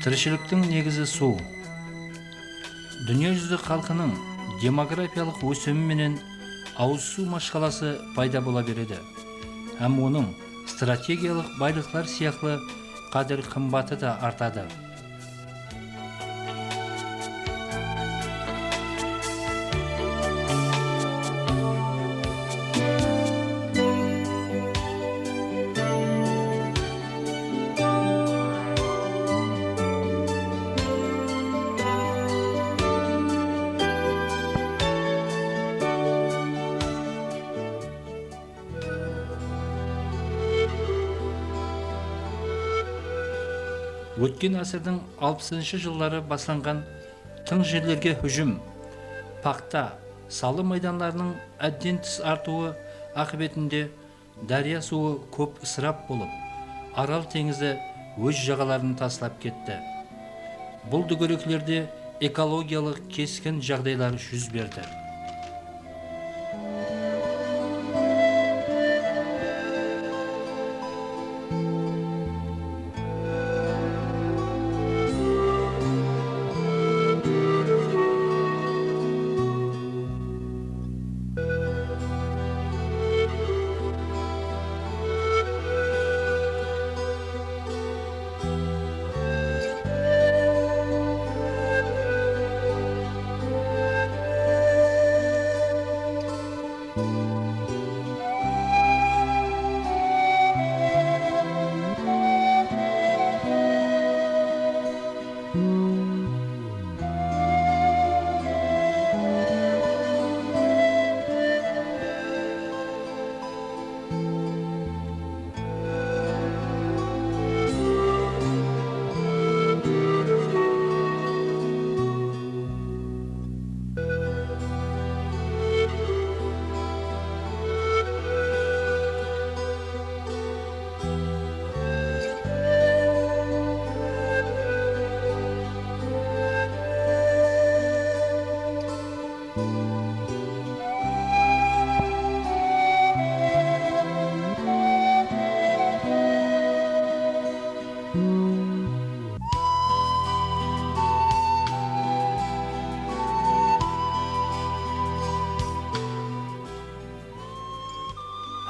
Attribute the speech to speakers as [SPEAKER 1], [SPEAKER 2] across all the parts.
[SPEAKER 1] Тіршіліктің негізі су. Дүниежүзі халқының демографиялық өсімі менен ауыз су машқаласы пайда бола береді. Һәм оның стратегиялық байлықтар сияқты қадір қымбаты да артады. Өткен ғасырдың 60-шы жылдары басылған тың жерлерге хүжім, пақта, салы майдандарының әдден тыс артуы ақыбетінде дария суы көп ысырап болып, Арал теңізі өз жағаларын таслап кетті. Бұл дүгеректерде экологиялық кескін жағдайлар жүз берді.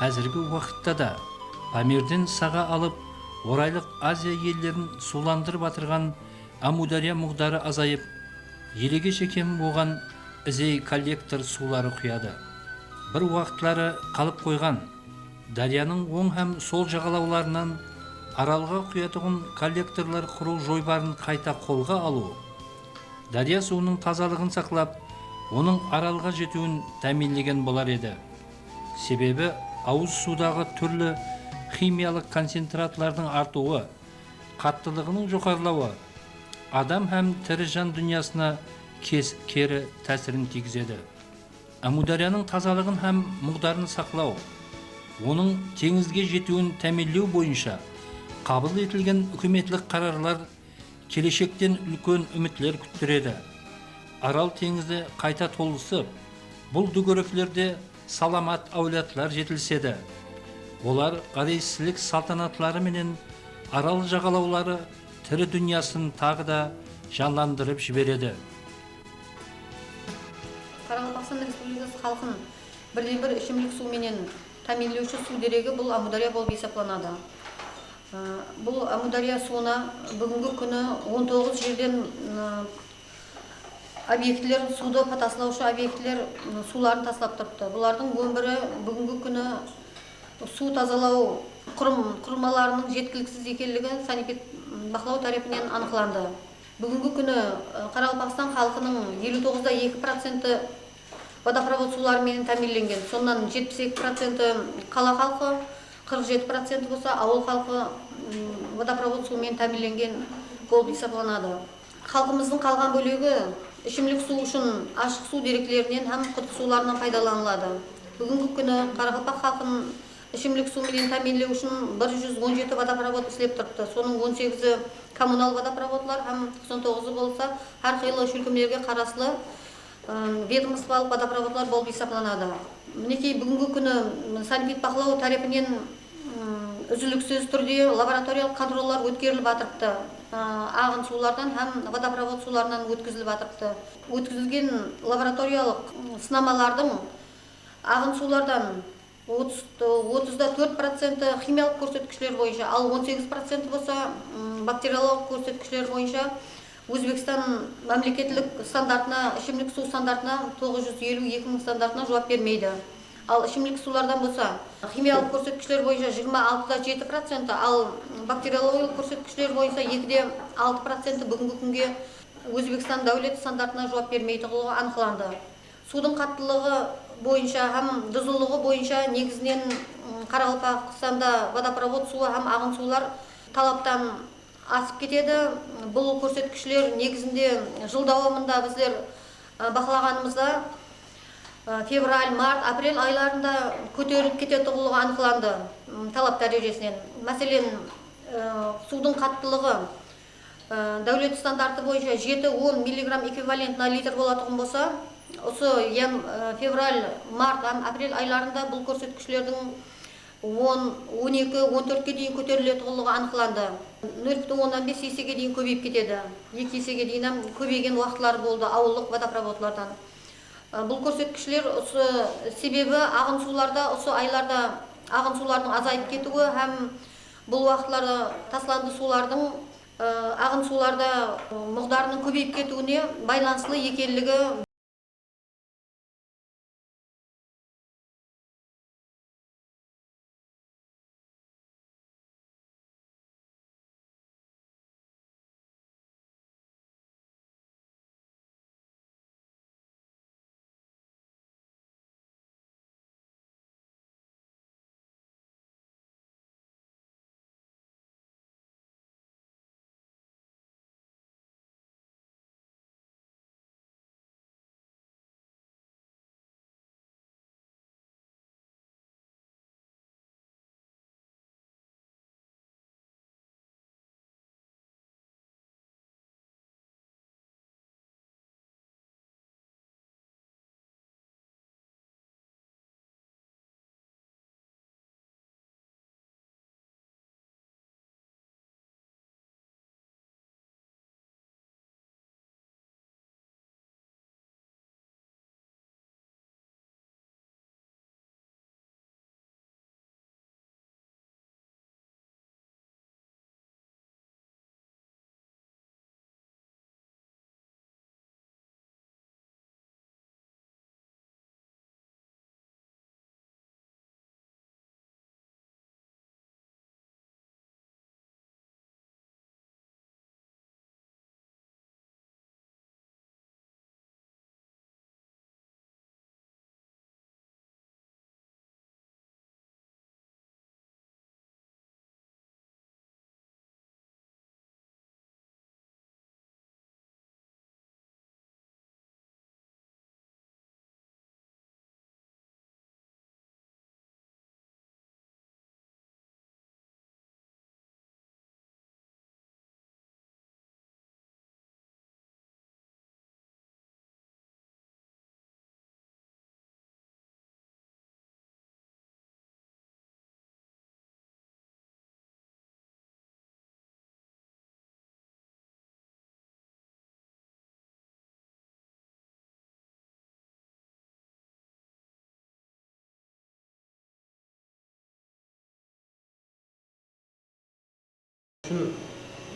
[SPEAKER 1] Әзіргі уақытта да Памирден саға алып, орайлық Азия елдерін суландырып батырған Амудария мұғдары азайып, елеге шекем болған Ізей коллектор сулары құяды. Бір уақытлары қалып қойған дарияның оң һәм сол жағалауларынан Аралға құятығын коллекторлар құру жойбарын қайта қолға алу, дария суының тазалығын сақлап, оның Аралға жетуін тәминлеген болар еді. Себебі ауыз судағы түрлі химиялық концентратлардың артуы, қаттылығының жоғарылауы адам һәм тірі жан дүниясына кері тәсірін тигізеді. Амударияның тазалығын һәм мұғдарын сақлау, оның теңізге жетуін тәминлеу бойынша қабыл етілген үкіметтік қарарлар келешектен үлкен үмітлер күттіреді. Арал теңізі қайта толысып, бұл дүгеректерде саламат әулетлер жетілседі. Олар ғарейсіздік салтанатлары менен Арал жағалаулары тірі дүниясын тағы да жанландырып жібереді.
[SPEAKER 2] Қарақалпақстан Республикасы халқын бірден-бір ішімдік су менен тәминлеуші су дерегі бұл Амудария болып есептелінеді. Бұл Амудария суына бүгінгі күні 19 жерден объектілер, суды потаслаушы объектілер суларын таслап тұрыпты. Бұлардың 11-і бүгінгі күні су тазалау құрылмаларының жеткіліксіз екенлігі санитарлық бақылау тарапынан анықталды. Бүгінгі күні Қарақалпақстан халқының 59,2% водопровод суларымен тәминленген. Сонан 72% қала халқы, 47% болса ауыл халқы водопровод суымен тәминленген болып есептелінеді. Халқымыздың қалған бөлігі ішімлік су үшін ашық су деректерінен һәм құдық суларынан пайдаланылады. Бүгінгі күні Қарақалпақ халқын ішімлік су менен тәминлеу үшін 117 водопровод істеп тұрыпты. Соның 18-і коммунал водопроводлар һәм 99-і болса әрқилы шүлкімдерге қарасылы ведомстволық водопроводлар болып есептелінеді. Мінекей бүгінгі күні санитарлық бақылау тарапынан үзіліксіз түрде лабораториялық контроллар өткеріліп жатырыпты. ағын сулардан һәм водопровод суларынан өткізіліп жатырыпты. Өткізілген лабораториялық сынамалардың ағын сулардан 34% химиялық көрсеткіштер бойынша, ал 18% болса бактериологиялық көрсеткіштер бойынша Өзбекстан мемлекеттік стандартына, ішімдік су стандартына 952 стандартына жауап бермейді. Ал ішімдік сулардан болса химиялық көрсеткіштер бойынша 26,7%, ал бактериологиялық көрсеткіштер бойынша 2,6% бүгінгі күнге Өзбекстан дәулет стандартына жауап бермейтіндігі анықталды. Судың қаттылығы бойынша һәм дызылығы бойынша негізінен Қарақалпақстанда водопровод суы һәм ағын сулар талаптан асып кетеді. Бұл көрсеткіштер негізінде жыл дауамында біздер бақылағанымызда февраль, март, апрель айларында көтеріліп кететігі анықталды талап дәрежесінен. Мәселен, судың қаттылығы дәулет стандарты бойынша 7-10 мг эквивалент на литр болатығын болса, осы февраль, март, апрель айларында бұл көрсеткішлердің 10-12-14-ке дейін көтерілетігі анықталды. 0,15 есеге дейін көбейіп кетеді. 2 есеге дейін көбейген уақытлар болды ауылдық водопроводлардан. Бұл көрсеткішлер себебі ағын суларда, осы айларда ағын сулардың азайып кетуі һәм бұл уақытларда тасланды сулардың ағын суларда мұғдарының көбейіп кетуіне байланысты екенлігі.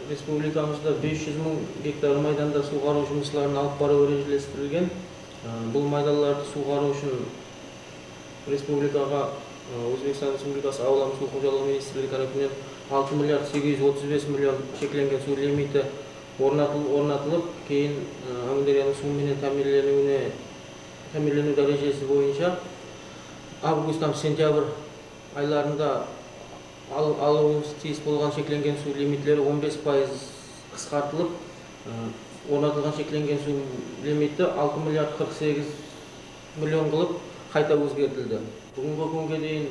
[SPEAKER 3] Республикамызда 500 мың гектар майданда суғару жұмыстарын алып бару ережелестірілген. Бұл майдаларды суғару үшін республикаға Өзбекстан Республикасы Ауыл су қожалығы министрлігі тарапынан 6 миллиард 835 миллион шекленген су лимиті орнатылып, кейін Амударияның суымен тәмірлену дәрежесі бойынша августтан сентябрь айларында алуымыз тиіс болған шекленген су лимиттері 15% қысқартылып, орнатылған шекленген су лимиті 6 миллиард 48 миллион қылып қайта өзгертілді. Бүгінгі күнге дейін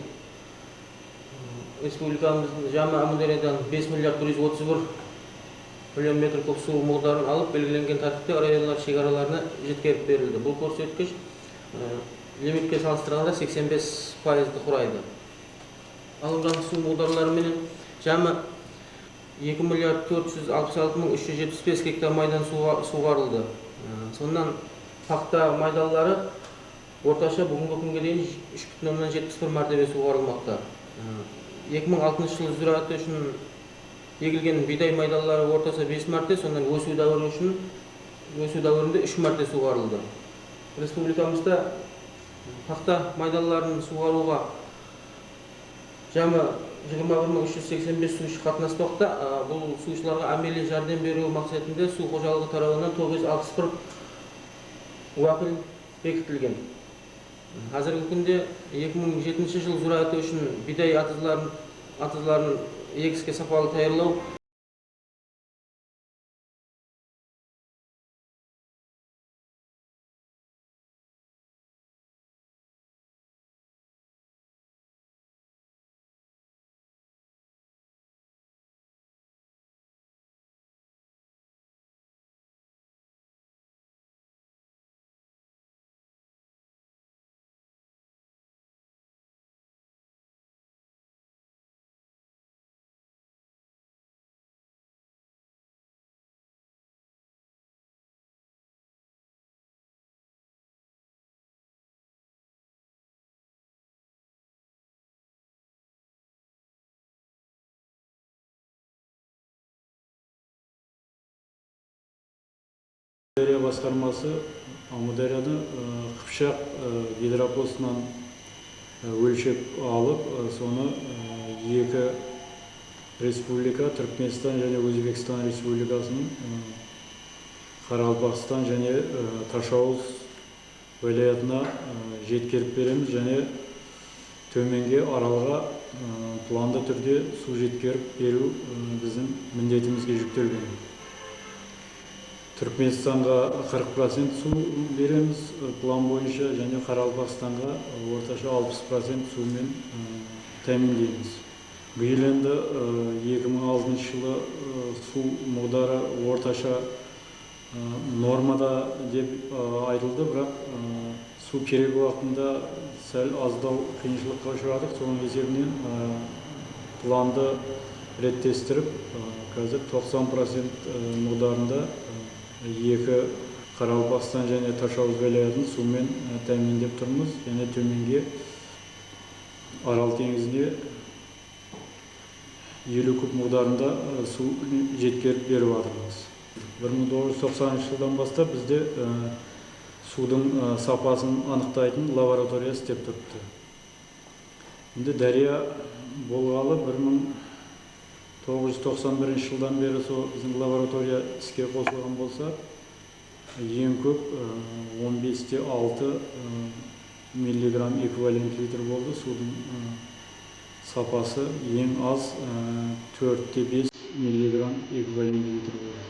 [SPEAKER 3] республикамыздың жаңа Амудариядан 5 миллиард 131 миллион метр куб су мұғдарын алып, белгіленген тәртіпте райондар шекараларына жеткеріп берілді. Бұл көрсеткіш лимитке салыстырғанда 85%-ді құрайды. Алынған су мұғдарларымен жаңа 2 миллиард 466 мың 375 гектар майдан суғарылды. Сондан пақта майдалары орташа бүгінгі күнге дейін 3,71 мәртебе суғарылмақта. 2006 жылы зираты үшін егілген бидай майдалары орташа 5 мәрте, сондан өсу дәуірінде 3 мәрте суғарылды. Республикамызда пақта майдаларын суғаруға жамы 21.385 сушы қатынаспақта. Бұл сушыларға әмелі жәрдем беру мақсатында су қожалығы тарауынан 961 уақыл бекітілген. Қазіргі күнде 2007 жыл зираты үшін бидай атызларын егіске сапалы таярлау
[SPEAKER 4] Амудария басқармасы Амударияны Қыпшақ гидропостынан өлшеп алып, соны екі республика, Түркменстан және Өзбекстан республикасының Қарақалпақстан және Ташауыз уәлаятына жеткеріп береміз, және төменге аралға планды түрде су жеткеріп беру біздің міндетімізге жүктелген. Түркменстанға 40% су береміз план бойынша, және Қарақалпақстанға орташа 60% сумен тәміндейміз. Биыл енді 2006 жылы су мұғдары орташа нормада деп айтылды, бірақ су керек уақытында сәл аздау қиыншылыққа ұшырадық. Соның есебінен планды реттестіріп, қазір 90% мұғдарында екі Қарақалпақстан және Ташауыз уәлаятын сумен тәміндеп тұрмыз, және төменге Арал теңізіне 50 куб мұғдарында су жеткеріп беріп жатырмыз. 1990 жылдан бастап бізде судың сапасын анықтайтын лаборатория істеп тұрыпты. Енді Дария болғалы 1991 жылдан бері біздің лаборатория іске қосылған болса, ең көп 15-6 миллиграмм эквивалент литр болды. Судың сапасы ең аз 4-5 миллиграмм эквивалент литр болды.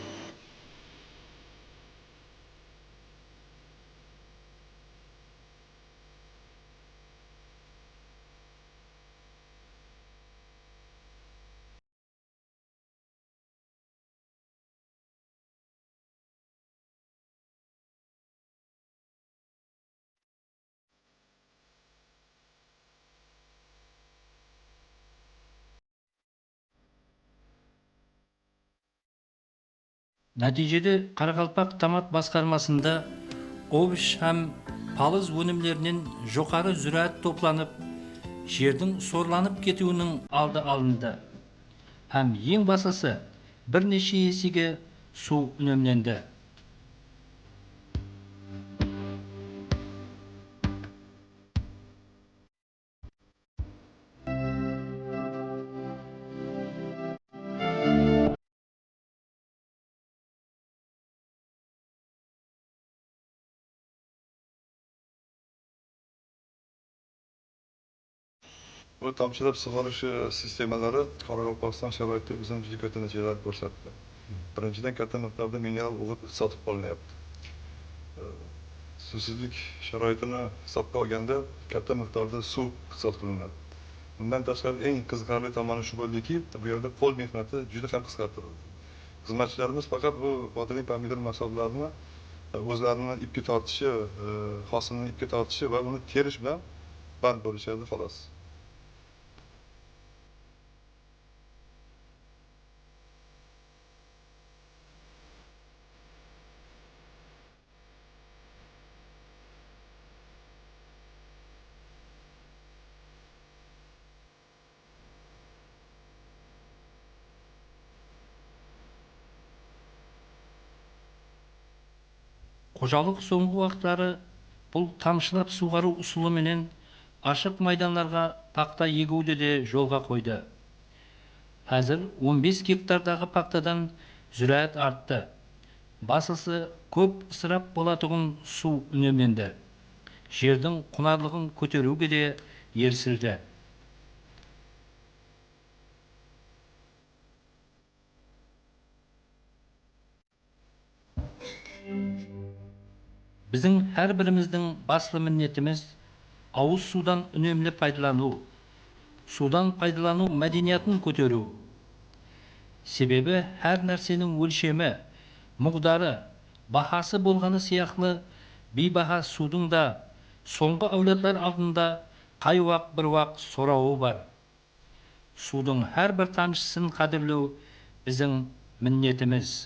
[SPEAKER 1] Нәтижеде Қарақалпақ тамақ басқармасында овощ һәм палыз өнімлерінен жоғары зүраат топланып, жердің сорланып кетуінің алды алынды. Һәм ең басысы бірнеше есеге су үнемленді.
[SPEAKER 5] Bu тамшылап суғарушы системалары Қарақалпақстан шарайты біздің жүзі көті нәтижелер көрсетті. Біріншіден кәтті мықтарды минерал ұлып сатып қолынайыпты. Сусыздық шарайтына сатып алғанда кәтті мықтарды су сатып қолынады. Bundan tashqari eng qiziqarli tomoni shu bo'ldiki, bu yerda qo'l mehnati juda ham qisqartirildi. Xizmatchilarimiz faqat bu foydali pomidor mahsulotlarini o'zlarini ipga tortishi, hosilni ipga tortishi va uni terish bilan band bo'lishadi xolos.
[SPEAKER 1] Қожалық соңғы уақыттары бұл тамшылап суғару ұсылы менен ашық майданларға пақта егуді де жолға қойды. Қазір 15 гектардағы пақтадан зүраат артты. Басысы көп ысырап болатығын су үнемленді. Жердің құнарлығын көтеруге де ерсілді. Біздің әрбіріміздің басты міндетіміз ауыз судан үнемді пайдалану, судан пайдалану мәдениетін көтеру. Себебі әр нәрсенің өлшемі, мұғдары, бағасы болғаны сияқлы бейбаһа судың да соңғы әулетлер алдында қай уақ бір уақ сорауы бар. Судың әрбір тамшысын қадірлеу біздің міндетіміз.